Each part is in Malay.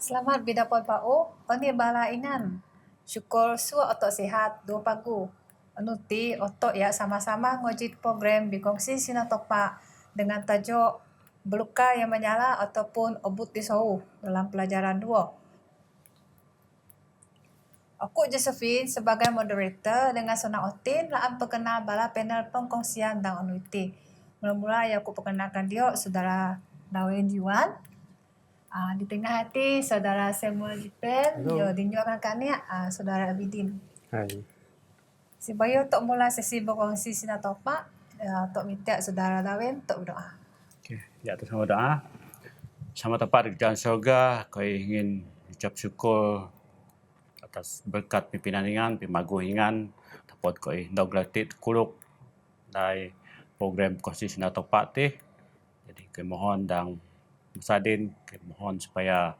Selamat bidapot pau, oni bala inan. Syukur suak otok sihat, dua pagu. Anu ti otok ya sama-sama ngojit program bikongsi sinatopa dengan tajuk Beluka yang Menyala ataupun Obut Disau dalam pelajaran 2. Aku Josephine sebagai moderator dengan Sonang Otin laan perkenal bala panel pengkongsian dan anu iti. Mula-mula ya aku perkenalkan dia saudara Dawen Jiwan. Di tengah hati saudara Samuel Jipen, yo dinyokan kami saudara Abidin. Hai. Supaya untuk mula sesi berkongsi sinatopa, untuk minta saudara Dawen untuk berdoa. Okey, ya tu sama doa. Sama tempat di jalan surga, kau ingin ucap syukur atas berkat pimpinan ingan, pimagu ingan, dapat kau ndau gratit kuluk dari program kongsi sinatopa ti. Jadi kau mohon dan Musadin, kau mohon supaya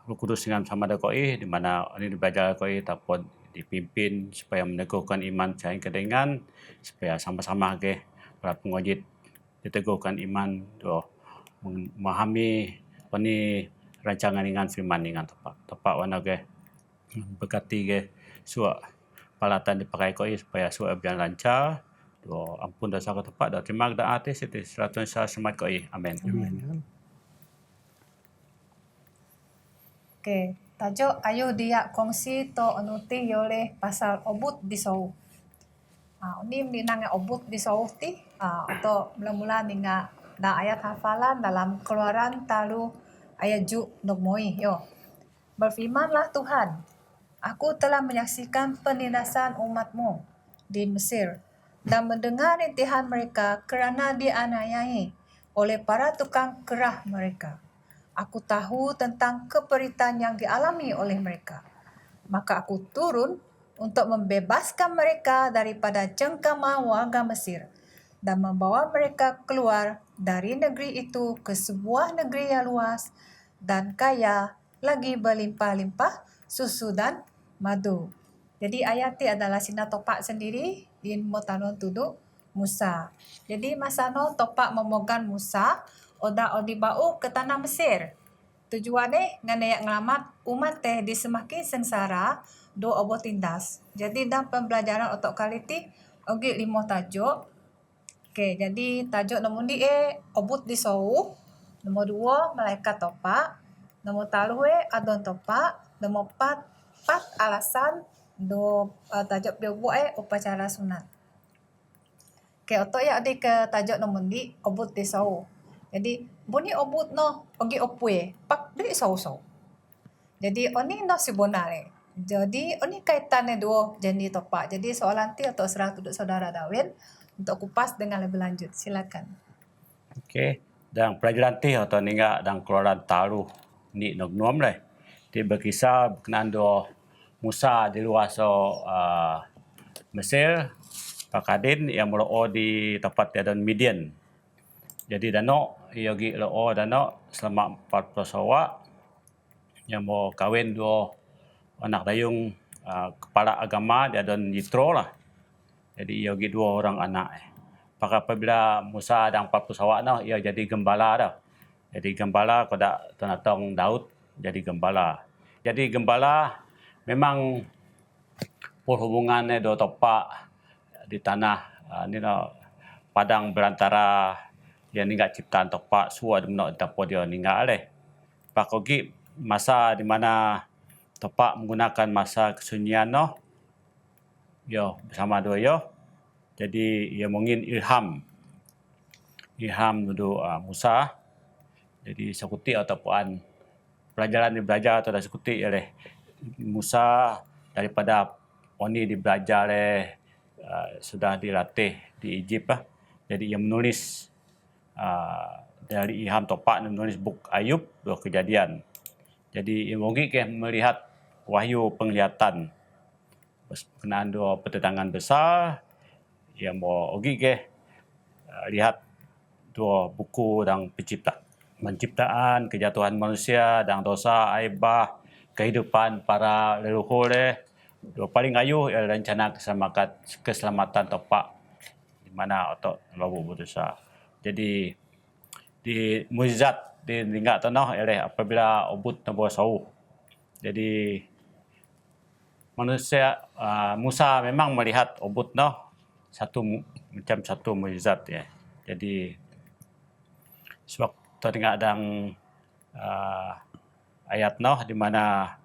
Roh Kudus dengan sama ada kau di mana ini belajar kau dapat dipimpin supaya meneguhkan iman saya kedengan supaya sama-sama ke para pengojit diteguhkan iman doh memahami pani rancangan dengan firman dengan tepat wana ke berkati ke suak palatan dipakai kau supaya suak berjalan lancar doh ampun dosa ke tepat doh terima doa atas itu seratus semat kau amin. Okey, tajuk ayo dia kongsi to anuti yoleh pasal obut disau. Ini minang obut disau ti atau mula-mula ninga dan ayat hafalan dalam Keluaran talu ayat juk nogmoi yo. Berfirmanlah Tuhan, aku telah menyaksikan penindasan umatmu di Mesir dan mendengar rintihan mereka kerana dianiayai oleh para tukang kerah mereka. Aku tahu tentang keperitan yang dialami oleh mereka. Maka aku turun untuk membebaskan mereka daripada cengkama warga Mesir dan membawa mereka keluar dari negeri itu ke sebuah negeri yang luas dan kaya lagi berlimpah-limpah susu dan madu. Jadi ayat ini adalah sina topak sendiri di Motanon Tuduk Musa. Jadi masa no topak memogan Musa oda odibau ke tanah Mesir. Tujuannya nganayak ngelamat umat teh di semakin sengsara do obo tindas. Jadi dalam pembelajaran otok kali ti ogi 5 tajuk. Okey, jadi tajuk nombor di obut disau. Nombor 2 malaikat topak. Nombor 3 adon topak. Nombor 4 alasan do tajuk dia buat upacara sunat. Okey, otok ya di ke tajuk nombor di obut disau. Jadi bunyi obut no ogi opue pak di sau-sau. Jadi oni no sibonare. Jadi oni kaitannya dua jenis topak. Jadi soalan ti atau serah tuduk saudara Dawen untuk kupas dengan lebih lanjut. Silakan. Okey, dan pelajaran ti atau ninga dan Keluaran talu ni nom leh. Dia berkisah berkenaan do Musa di luar Mesir, Pakadin yang beroo di tempat dan Midian. Jadi dano yogi loo dano selama 40 sawa yang mau kawin dua anak dayung kepala agama dia dan Yitro lah. Jadi yogi 2 orang anak. Maka apabila Musa dan 40 sawa no ia jadi gembala dah. Jadi gembala kepada Tunatong Daud jadi gembala. Jadi gembala memang perhubungannya do topak di tanah ni no padang berantara yang ninggal ciptaan topak suat menok tapo dia ninggal leh. Pakogi masa di mana topak menggunakan masa kesunyian no. Yo bersama dua yo. Jadi ia mungkin ilham nudu Musa. Jadi sekuti ataupun pelajaran dibelajar atau dah sekuti oleh Musa daripada oni dibelajar oleh sudah dilatih di Egypt lah. Jadi ia menulis dari ilham topak menulis buku Ayub dua kejadian. Jadi ia mungkin melihat wahyu penglihatan berkenaan dua pertentangan besar yang mau lihat dua buku dan penciptaan, kejatuhan manusia dan dosa, aibah, kehidupan para leluhur dua paling ayu ialah rencana keselamatan topak di mana otak labu berdosa. Jadi di mukjizat diingat tanah oleh apabila obut nombor sau. Jadi manusia Musa memang melihat obut macam satu mukjizat ya. Jadi sebab teringat dang ayat di mana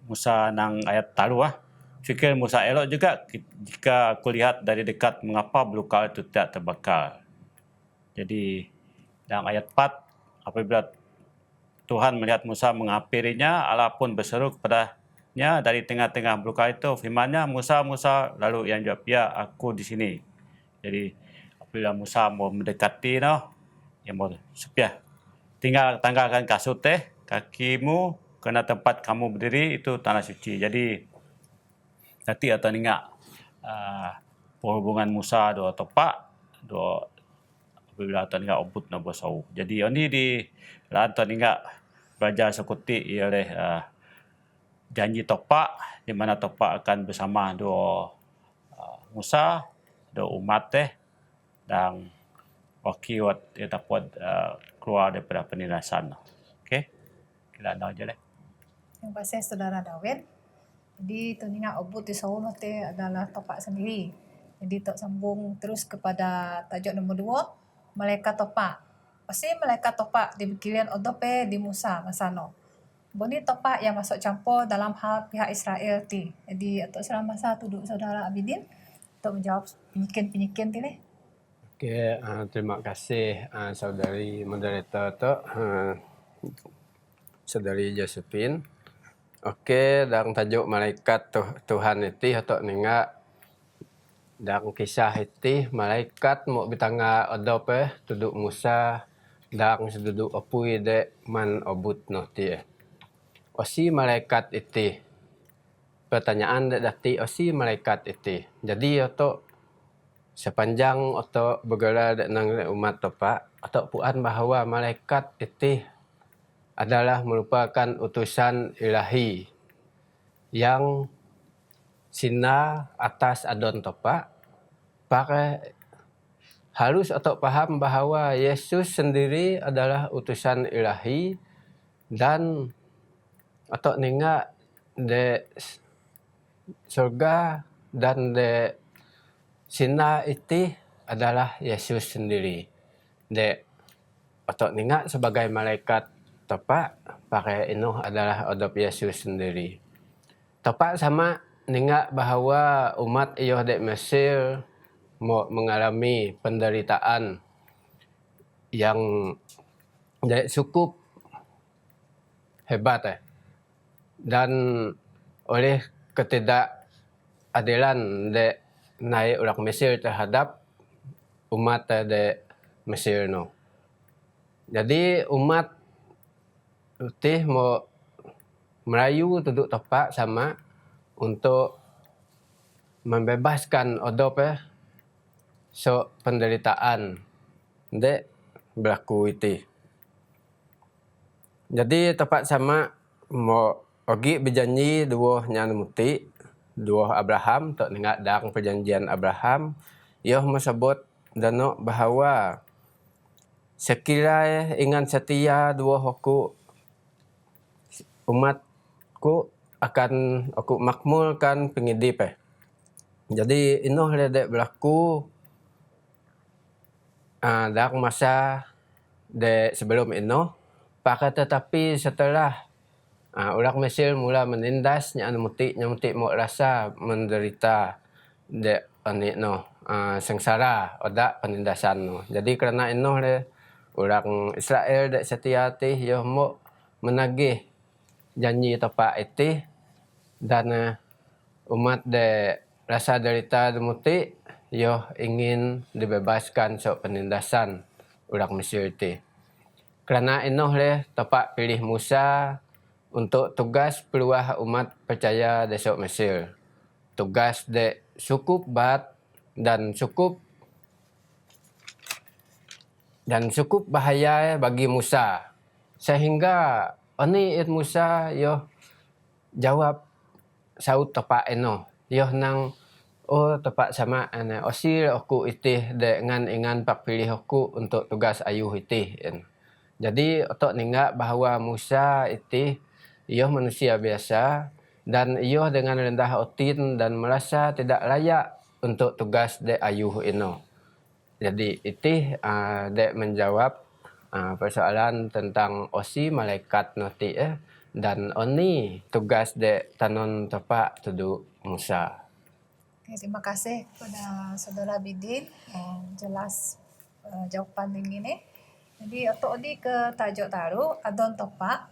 Musa nang ayat talu fikir Musa elok juga jika aku lihat dari dekat mengapa belukar itu tidak terbakar. Jadi dalam ayat 4 apabila Tuhan melihat Musa menghampirinya, Allah pun berseru kepadanya dari tengah-tengah belukar itu, firman-Nya, Musa, Musa, lalu yang jawab, ya aku di sini. Jadi apabila Musa mau mendekati yang mau supiah, tinggal tanggalkan kasut kakimu kena tempat kamu berdiri itu tanah suci. Jadi nanti atau ingat perhubungan Musa dua topak dua apabila atau ingat obut nombor sau. Jadi ini di atau ingat belajar sekuti oleh janji topak di mana topak akan bersama dua Musa dua umat dan wakil dia dapat keluar daripada penindasan. Okey. Kita dah aja deh. Terima kasih Saudara David. Jadi teninga obut di sau adalah topak sendiri. Jadi tok sambung terus kepada tajuk nombor 2, malaikat topak. Pasti malaikat topak di bagian odope di Musa masano. Boni topak yang masuk campur dalam hal pihak Israel ti. Jadi atok selama masa duduk Saudara Abidin untuk menjawab penyikin-penyikin ti leh. Okey, terima kasih saudari moderator tok, saudari Josephine. Okey, dalam tajuk malaikat Tuhan itu tok ninga dalam kisah itu malaikat mau bitanga odop tuduk Musa dalam seduduk opui de man obut no ti. Osi malaikat itu. Pertanyaan dati osi malaikat itu. Jadi tok sepanjang otok bergerak nang umat topak, otok puan bahawa malaikat itu adalah merupakan utusan ilahi yang sina atas adon topak. Pakai harus otok paham bahawa Yesus sendiri adalah utusan ilahi dan otok ninga de surga dan de sina itu adalah Yesus sendiri. De otok ninga sebagai malaikat topak pakai inuh adalah odop Yesus sendiri. Topak sama ninga bahawa umat iyo de Mesir mau mengalami penderitaan yang de cukup hebat dan oleh ketidakadilan de naik orang Mesir terhadap umat de Mesir no. Jadi umat itu mau Melayu duduk topak sama untuk membebaskan odop so penderitaan de berlaku itu. Jadi topak sama mau ogi berjanji dua nyan muti dua Abraham tok ningat dang perjanjian Abraham ia menyebut dano bahawa sekiranya ingan setia dua hoku umatku akan aku makmulkan pengidip. Jadi inoh ledek berlaku dalam masa de sebelum inoh pakai tetapi setelah orang Mesir mula menindas nyamuti mau rasa menderita de sengsara odak penindasan no. Jadi karena inoh le orang Israel de setia ti yo mau menagih janji topak itu dan umat de rasa derita demuti yo ingin dibebaskan so penindasan orang Mesir itu. Karena inoh le topak pilih Musa untuk tugas peluah umat percaya de sok Mesir. Tugas de cukup bat dan cukup bahaya bagi Musa. Sehingga oni Musa yo jawab saut topak eno. Yo nang topak sama osil aku itih dengan ingan pak pilih aku untuk tugas ayuh itih. Jadi otok ninggak bahawa Musa itu ia manusia biasa dan ia dengan rendah hati dan merasa tidak layak untuk tugas dek ayuh ino. Jadi itu dek menjawab persoalan tentang osi malaikat noti dan oni tugas dek tanon tepak tuduk Musa. Okay, terima kasih kepada Saudara Bidin yang jelas jawapan ini. Jadi otok di ke tajuk taru adon tepak.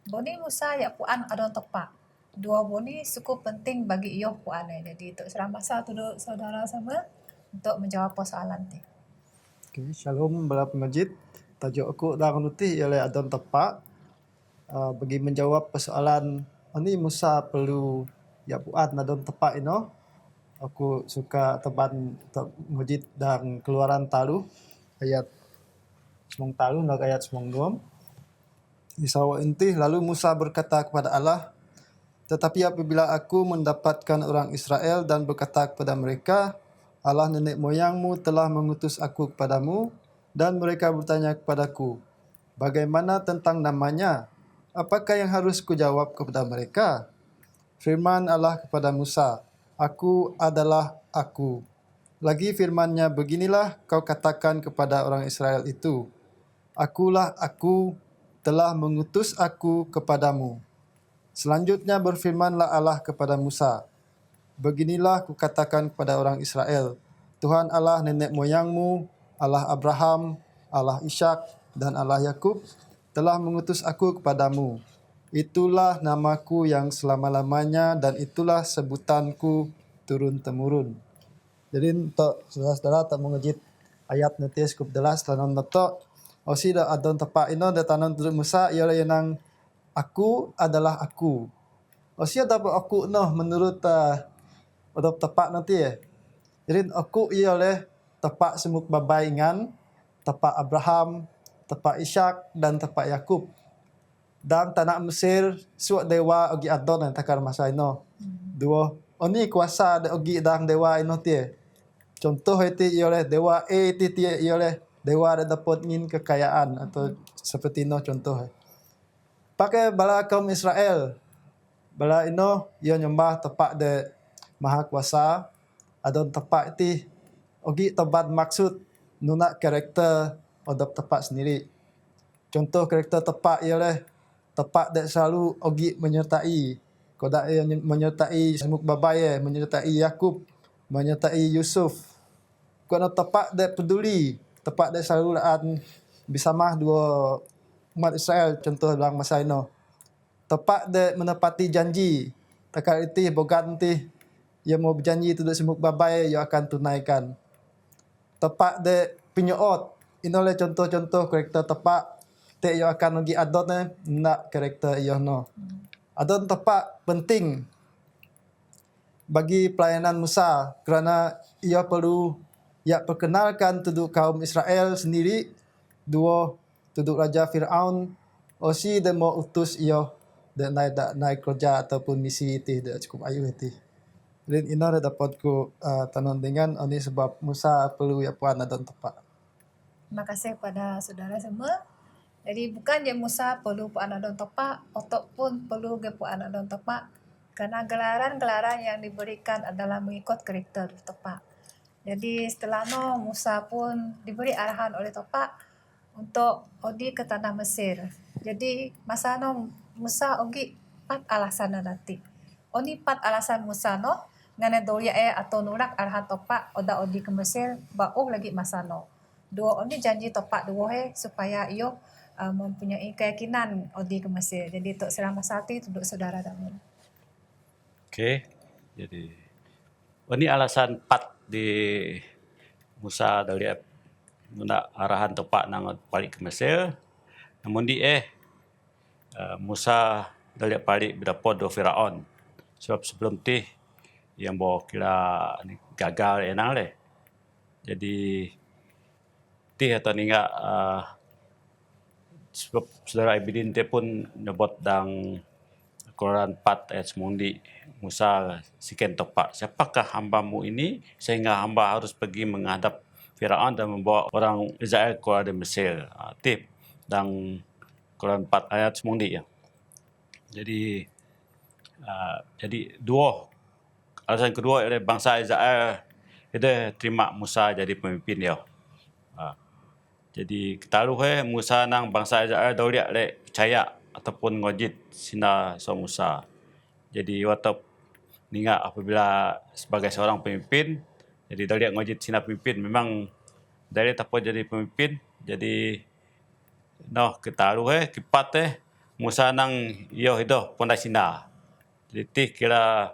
Boni Musa ya puan adon tepak. Dua boni cukup penting bagi iyo puan. Jadi untuk serang masa duduk saudara sama untuk menjawab persoalan ni. Okay, Shalom bala pemajid. Tajuk aku dah nuti ialah adon tepak. Bagi menjawab persoalan ani Musa perlu ya buat adon tepak ino. Aku suka teban mujid dan keluaran talu ayat semong talu nak ayat semong duam. Isawa inti lalu Musa berkata kepada Allah, tetapi apabila aku mendapatkan orang Israel dan berkata kepada mereka, Allah nenek moyangmu telah mengutus aku kepadamu, dan mereka bertanya kepadaku, bagaimana tentang namanya? Apakah yang harus kujawab kepada mereka? Firman Allah kepada Musa, aku adalah aku. Lagi firman-Nya, beginilah kau katakan kepada orang Israel itu, akulah aku, telah mengutus aku kepadamu. Selanjutnya berfirmanlah Allah kepada Musa, beginilah kukatakan kepada orang Israel, Tuhan Allah nenek moyangmu, Allah Abraham, Allah Ishak dan Allah Yakub telah mengutus aku kepadamu. Itulah namaku yang selama-lamanya dan itulah sebutanku turun-temurun. Jadi untuk saudara-saudara tak mengejit ayat nanti cukup jelas tanon notok. Osi dah adon tepak ino dah tanon turun Musa ialah yang aku adalah aku. Osi ada aku noh menurut adon tepak nanti ya. Jadi aku ialah tepak semuk babai ingan, tepak Abraham, tepak Ishak dan tepak Yakub. Dan tanah Mesir suat dewa ogi adon yang takar masa ino. Dua oni kuasa de ogi dang dewa ino tie. Contoh itu ialah dewa A itu tie ialah dewa ada dapat ngin kekayaan atau seperti ino contoh. Pakai bala kaum Israel. Bala ino ia nyembah tepak de maha kuasa. Adon tepak itu ogi tebat maksud nuna karakter odop tepak sendiri. Contoh karakter tepak ialah tepak dek selalu ogi menyertai. Kodak menyertai semuk babai, menyertai Yakub, menyertai Yusuf. Kau tepak dek peduli, tepak dek selalu laan bersama dua umat Israel contoh dalam masa ino. Tepak dek menepati janji. Takal itu bogan ti yang mau berjanji tu dek semuk babai ia akan tunaikan. Tepak dek penyoot. Inolah contoh-contoh karakter tepak te ia akan lagi adon nak karakter ia no. Adon tepak penting bagi pelayanan Musa kerana ia perlu ia perkenalkan tuduk kaum Israel sendiri dua tuduk Raja Fir'aun osi dan mau utus ia dan naik kerja ataupun misi itu dah cukup ayu itu. Dan ini dah dapat ku tanon dengan ini sebab Musa perlu ia puan adon tepak. Terima kasih kepada saudara semua. Jadi bukan je Musa perlu puan adon tepak, otok pun perlu ke puan adon tepak. Karena gelaran-gelaran yang diberikan adalah mengikut karakter tepak. Jadi setelah no Musa pun diberi arahan oleh tepak untuk pergi ke tanah Mesir. Jadi masa no Musa ogi 4 alasan nanti. Oni 4 alasan Musa no ngane doya atau nurak arahan tepak oda odi ke Mesir bauh lagi masa no. Dua oni janji tepak dua supaya iyo mempunyai keyakinan odi ke Mesir. Jadi untuk serang masati untuk saudara dalam. Okey. Jadi ini alasan 4 di Musa dari guna arahan tepat nang balik ke Mesir. Namun di Musa dari balik berdapat do Firaun. Sebab sebelum ti yang bawa kira gagal enang le. Jadi ti atau ninga sebab saudara Ibidin te pun nyebut dang Quran 4 ayat 9 di Musa siken tepak. Siapakah hambamu ini sehingga hamba harus pergi menghadap Firaun dan membawa orang Israel keluar dari Mesir. Tip dan Quran 4 ayat semundi ya. Jadi dua alasan kedua ialah bangsa Israel dia terima Musa jadi pemimpin dia. Jadi ketaruh Musa nang bangsa Israel dah lihat percaya ataupun ngojit sina so Musa. Jadi waktu ninga apabila sebagai seorang pemimpin, jadi dah lihat ngojit sina pemimpin memang dari tapo jadi pemimpin. Jadi ketaruh kipat Musa nang yo hidup pondai sina. Jadi ti kira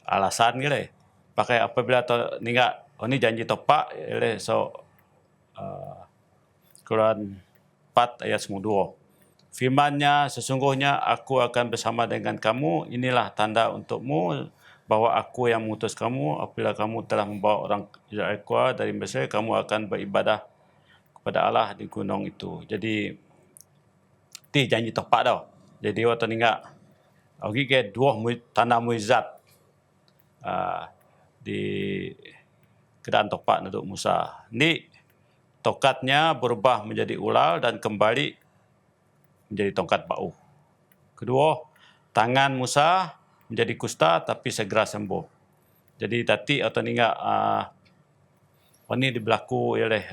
alasan gile. Pakai apabila to ninga ini janji topak so Quran 4 ayat 2. Firman-Nya, sesungguhnya aku akan bersama dengan kamu. Inilah tanda untukmu bahwa aku yang mengutus kamu. Apabila kamu telah membawa orang Israel keluar dari Mesir, kamu akan beribadah kepada Allah di gunung itu. Jadi, ti janji topak dah. Jadi, waktu ninggak, ogi ke dua tanda mujizat di keadaan topak untuk Musa. Ni tongkatnya berubah menjadi ular dan kembali menjadi tongkat bau. Kedua, tangan Musa menjadi kusta tapi segera sembuh. Jadi tadi atau ninggak ini berlaku oleh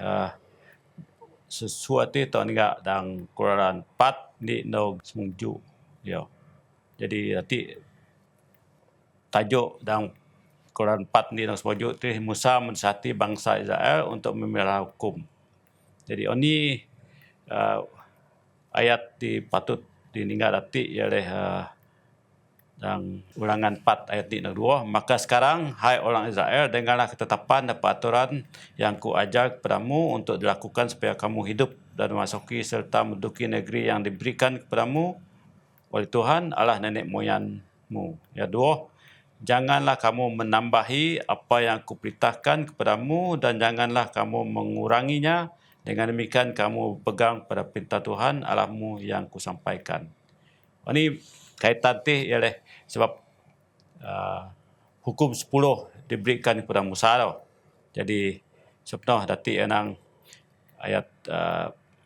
sesuatu itu ninggak dalam Quran 4 di no semungju. Ya. Jadi tadi tajuk dalam Quran 4 di no semungju itu Musa mensati bangsa Israel untuk memelihara hukum. Jadi ini ayat patut diningat hati oleh dan Ulangan 4 ayat 2. Maka sekarang, hai orang Israel, dengarlah ketetapan dan peraturan yang kuajar kepadamu untuk dilakukan supaya kamu hidup dan memasuki serta menduduki negeri yang diberikan kepadamu oleh Tuhan Allah nenek moyangmu. Ya 2. Janganlah kamu menambahi apa yang kuperintahkan kepadamu dan janganlah kamu menguranginya. Dengan demikian kamu pegang pada perintah Tuhan Allahmu yang kusampaikan. Ini kaitan ialah sebab hukum 10 diberikan kepada Musa. Jadi sebenarnya dati enang ayat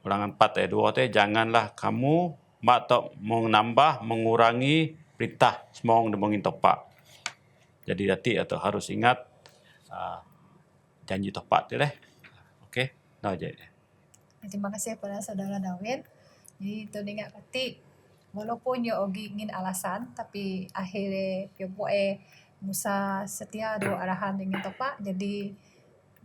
Ulangan 4 ayat 2 janganlah kamu menambah mengurangi perintah semong demongin topak. Jadi dati atau harus ingat janji topak tu Okey. Jadi. Terima kasih kepada saudara Dawin. Jadi tu ingat kati walaupun yo ogi ingin alasan tapi akhirnya yo buat Musa setia do arahan dengan tepat. Jadi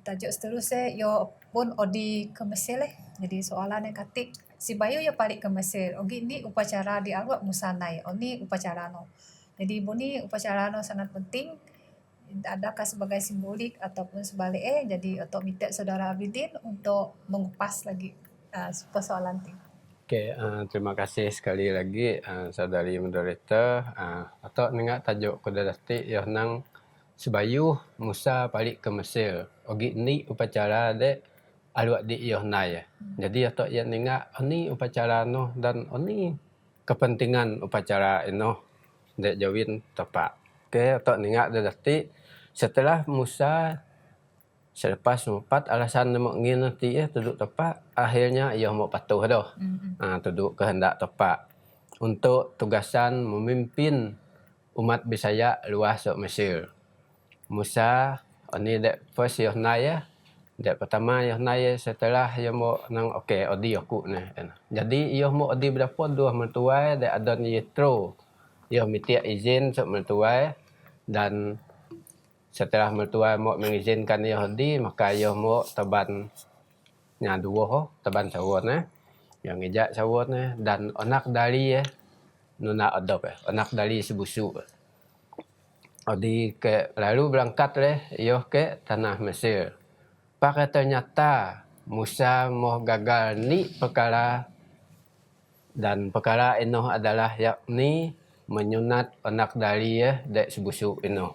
tajuk seterusnya yo pun odi ke Mesir Jadi soalan yang kati si Bayu yo balik ke Mesir. Ogi ni upacara dianggap Musa naik. Oni upacara no. Jadi ini upacara no sangat penting. Adakah sebagai simbolik ataupun sebaliknya. Jadi untuk minta saudara Abidin untuk mengupas lagi persoalan ini. Okey, terima kasih sekali lagi saudari moderator. Atau ingat tajuk kodadati yang nang sebayu Musa balik ke Mesir. Ogi ni upacara de aluak di Yohnai. Jadi atau yang ingat ni upacara no dan ni kepentingan upacara ino de jawin tepat. Okey, atau ingat dadati setelah Musa selepas empat alasan nak ngin nanti duduk tepat akhirnya ia mau patuh dah. Duduk kehendak tepat untuk tugasan memimpin umat Bisaya luas Mesir. Musa ini dek first Yohnai dek pertama Yohnai setelah ia mau nang okey odi aku ni. Jadi ia mau odi berapa dua mertuai dek Adon Yitro. Ia minta izin sok mertuai dan setelah mertua mau mengizinkan Yahudi, maka ia mau teban dua teban sawon yang ijak sawon dan anak dari nuna adop anak dari sebusuk. Odi ke lalu berangkat ia ke tanah Mesir. Pakai ternyata Musa mau gagal ni perkara dan perkara ino adalah yakni menyunat anak dari dek sebusuk ino.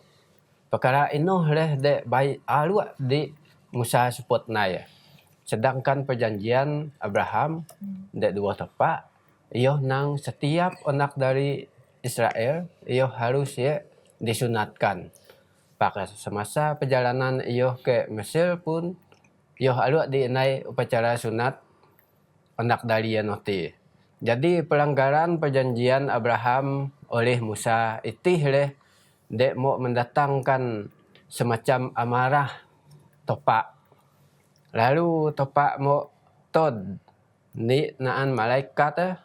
Perkara ino dek baik aluak di Musa sebut naya. Sedangkan perjanjian Abraham dek dua tepak, ia nang setiap anak dari Israel ia harus disunatkan. Pada semasa perjalanan ia ke Mesir pun ia aluak di nai upacara sunat anak dari ti. Jadi pelanggaran perjanjian Abraham oleh Musa itih leh dek mau mendatangkan semacam amarah topak. Lalu topak mau tod ni naan malaikat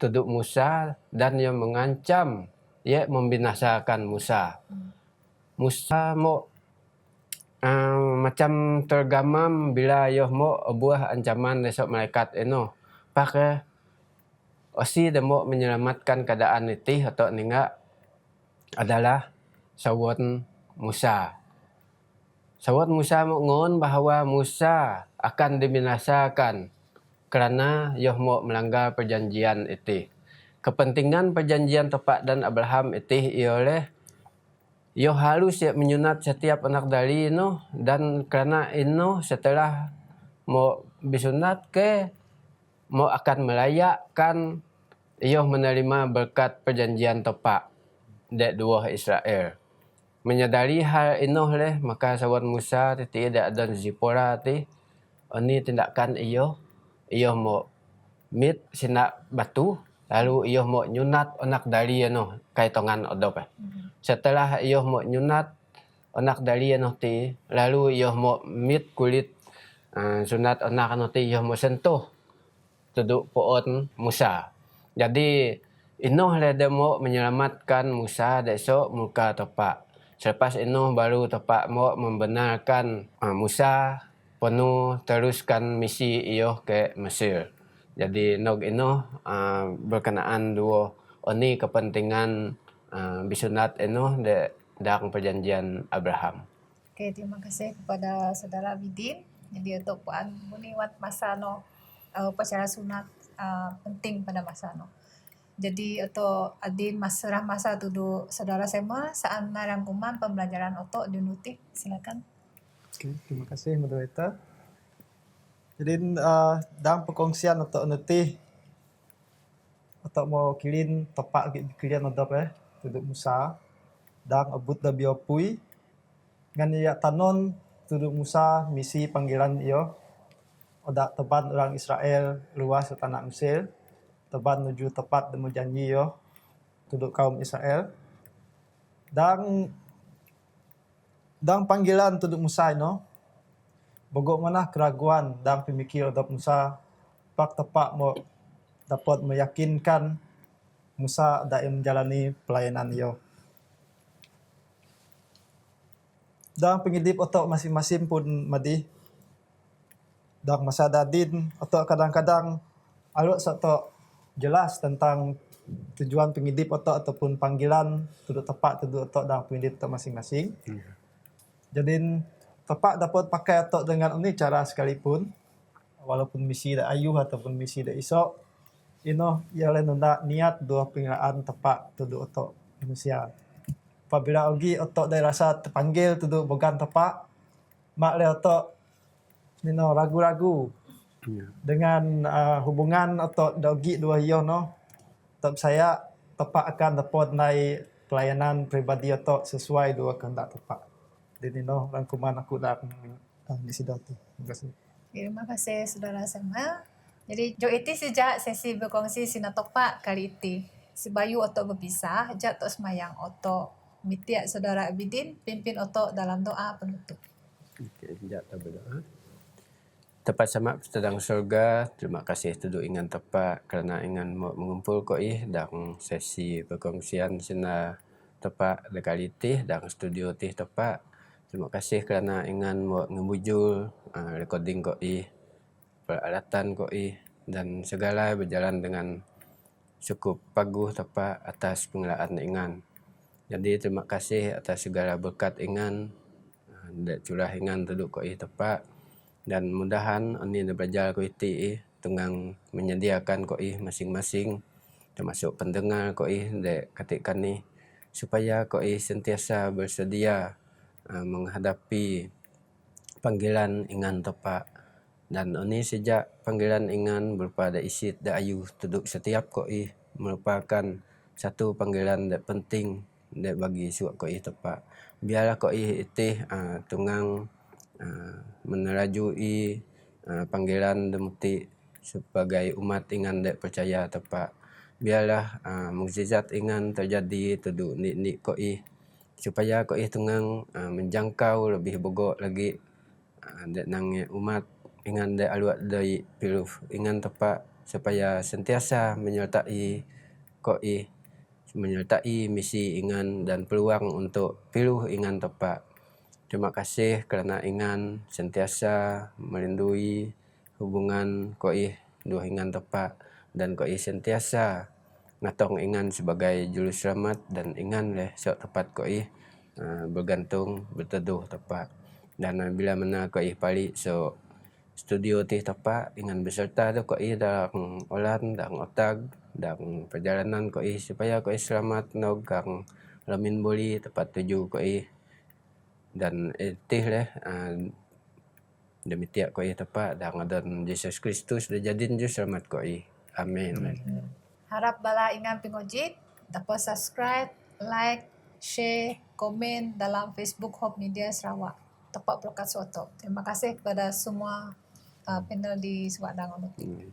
tuduk Musa dan yang mengancam ia membinasakan Musa. Musa mau macam tergamam bila yoh mau buah ancaman esok malaikat eno. Pakai osi demo menyelamatkan keadaan itu atau ninga adalah sawat Musa. Sawat Musa mengon bahawa Musa akan dibinasakan kerana yoh mau melanggar perjanjian itu. Kepentingan perjanjian tepat dan Abraham itu ialah yoh harus menyunat setiap anak dari ino dan kerana ino setelah mau disunat ke mau akan melayakkan ia menerima berkat perjanjian tepak dek dua Israel. Menyadari hal inoh leh maka sawat Musa tidak ada Zipora ti ini tindakan ia mau mit sinak batu lalu ia mau nyunat anak dari ino kaitongan odop. Setelah ia mau nyunat anak dari ino ti lalu ia mau mit kulit sunat anak ino ti ia mau sentuh tuduk pohon Musa. Jadi inoh le demo menyelamatkan Musa desok muka tepak. Selepas inoh baru tepak mau membenarkan Musa penuh teruskan misi iyo ke Mesir. Jadi nog inoh berkenaan dua oni kepentingan bisunat inoh de dalam perjanjian Abraham. Oke, terima kasih kepada saudara Bidin. Jadi untuk puan muniwat masa upacara sunat penting pada masa Jadi untuk adin masrah masa tudu saudara semua saat rangkuman pembelajaran otok dinuti. Silakan. Oke, terima kasih moderator. Jadi dalam perkongsian untuk nuti atau mau kilin tepak kilian odop tuduk Musa dan abut da biopui ngan ya tanon tuduk Musa misi panggilan iyo odak teban orang Israel luas ke tanah Mesir teban menuju tepat demu janji yo tuduk kaum Israel dan panggilan tuduk Musa ino bogok mana keraguan dan pemikir odap Musa pak tepak mau dapat meyakinkan Musa dalam menjalani pelayanan yo. Dan pengidip otak masing-masing pun madi dan masa dadin atau kadang-kadang aluk satu jelas tentang tujuan pengidip otak ataupun panggilan tuduk tepat tuduk otak dan pengidip otak masing-masing. Jadi tepat dapat pakai otak dengan ini cara sekalipun walaupun misi dah ayuh ataupun misi dah isok ino ialah nunda niat dua pengiraan tepat tuduk otak manusia. Apabila ogi otak dah rasa terpanggil tuduk bogan tepat mak le otak nino ragu-ragu dengan hubungan atau dogi dua hiyo tetap saya tepat akan dapat naik pelayanan pribadi atau sesuai dua kehendak tepat. Jadi rangkuman aku dah di situ. Terima kasih. Terima kasih saudara semua. Jadi jo iti sejak sesi berkongsi sinatopak kali iti. Si Bayu otok berpisah, jatuh semayang otok mitiak saudara Abidin pimpin otok dalam doa penutup. Okey, sekejap kita berdoa. Tepat sama sedang surga, terima kasih tuduk ingan tepat kerana ingan mengumpul koi dalam sesi perkongsian sina tepat dekali tih dalam studio tih tepat. Terima kasih kerana ingan ngebujul recording koi, peralatan koi dan segala berjalan dengan cukup bagus tepat atas pengelolaan ingan. Jadi terima kasih atas segala berkat ingan, curah ingan tuduk koi tepat. Dan mudahan ini belajar KUIT tengah menyediakan KOI masing-masing termasuk pendengar KOI dek katikan ni supaya KOI sentiasa bersedia menghadapi panggilan ingan tepat dan ini sejak panggilan ingan berupa da isit da ayu tuduk setiap KOI merupakan satu panggilan dek penting dek bagi suak KOI tepat. Biarlah KOI itu tunggang menerajui panggilan demuti sebagai umat ingan dek percaya tepat. Biarlah mukjizat ingan terjadi tudu ni koi supaya koi tungang menjangkau lebih bogok lagi dek nange umat ingan dek aluat dari piluh ingan tepat supaya sentiasa menyertai koi menyertai misi ingan dan peluang untuk piluh ingan tepat. Terima kasih kerana ingan sentiasa melindungi hubungan koi dua ingan tepat dan koi sentiasa ngatong ingan sebagai juru selamat dan ingan leh sok tepat koi bergantung berteduh tepat. Dan bila mana koi palik so studio ti tepat ingan beserta tu koi dalam olan dalam otag dalam perjalanan koi supaya koi selamat nog kang lamin boli tepat tuju koi dan itih leh demi tiap koi tepat dan ngadon Yesus Kristus dijadiin juru selamat koi. Amin. Harap bala ingan pingojit dapat subscribe, like, share, komen dalam Facebook Hope Media Sarawak. Tepat Broadcast Soto. Terima kasih kepada semua panel di Sewadang Unuti.